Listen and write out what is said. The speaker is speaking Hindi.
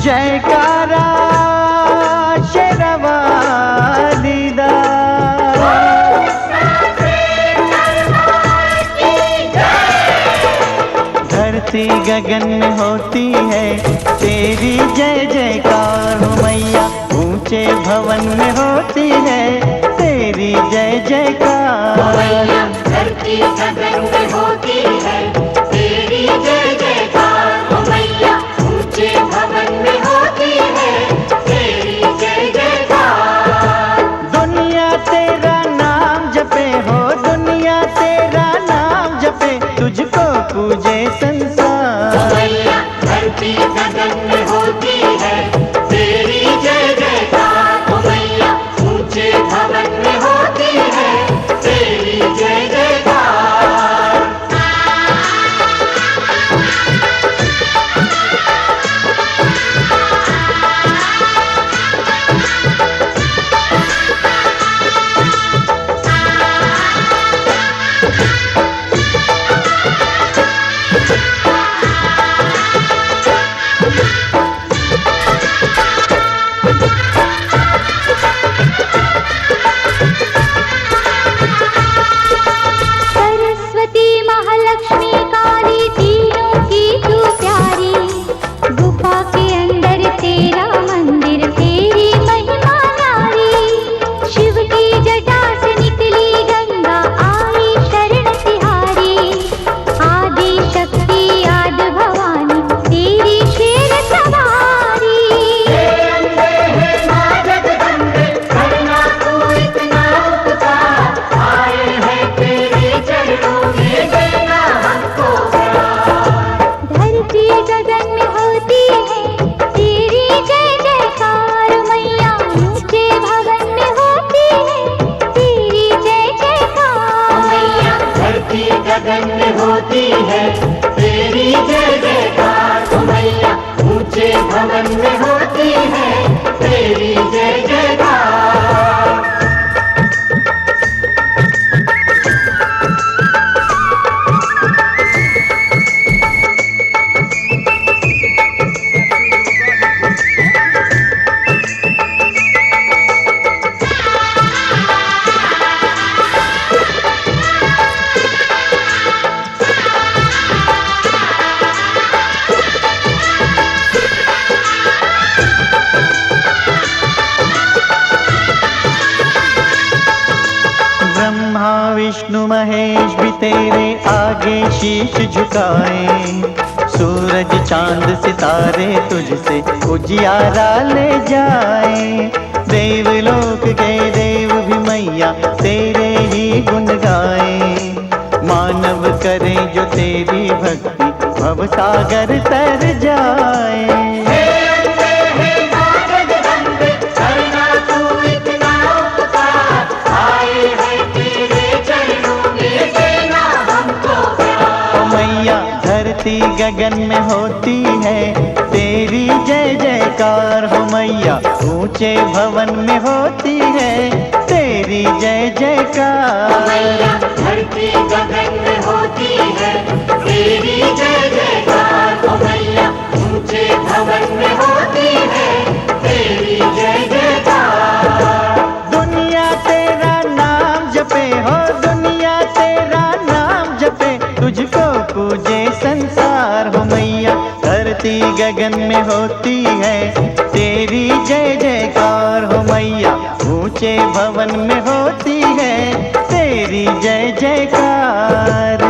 जयकारा शेरवाली दा। धरती गगन में होती है तेरी जय जयकार हो मैया, ऊंचे भवन में होती है तेरी जय जयकार। धरती गगन में होती है तेरी जय जयकार हो मैया, ऊंचे भवन में होती है तेरी जय जयकार। दुनिया तेरा नाम जपे हो, दुनिया तेरा नाम जपे, तुझको पूजे संसार। मैया धरती गगन में होती है तेरी जय जयकार हो मैया, ऊंचे भवन में होती है तेरी जय जयकार। सरस्वती महालक्ष्मी काली तीनों की तू प्यारी, गुफा के अंदर तेरा मंदिर तेरी महिमा नारी। शिव की जटा से निकली गंगा आई शरण तिहारी, आदि शक्ति आदि भवानी तेरी शेर सवारी। धरती गगन में होती है तेरी जय जयकार मैया, ऊंचे भवन में होती है तेरी जय जयकार। मैया धरती गगन में होती है तेरी जय जयकार हो मैया, ऊंचे भवन में होती है तेरी जय जयकार। ब्रह्मा विष्णु महेश भी तेरे आगे शीश झुकाए, सूरज चांद सितारे तुझसे उजियारा ले जाए। देवलोक के देव भी मैया तेरे ही गुण गाए, मानव करे जो तेरी भक्ति भव सागर तर जाए। मैया धरती गगन में होती है तेरी जय जयकार हो मैया, ऊंचे भवन में होती है तेरी जय जयकार। मैया धरती गगन में होती है तेरी जय जयकार हो मैया, ऊंचे भवन में होती है तेरी जय जयकार। दुनिया तेरा नाम जपे हो, दुनिया तेरा नाम जपे, तुझको पूजे संसार हो मैया। धरती गगन में होती है तेरी जय जयकार हो मैया, ऊंचे भवन में होती है तेरी जय जयकार।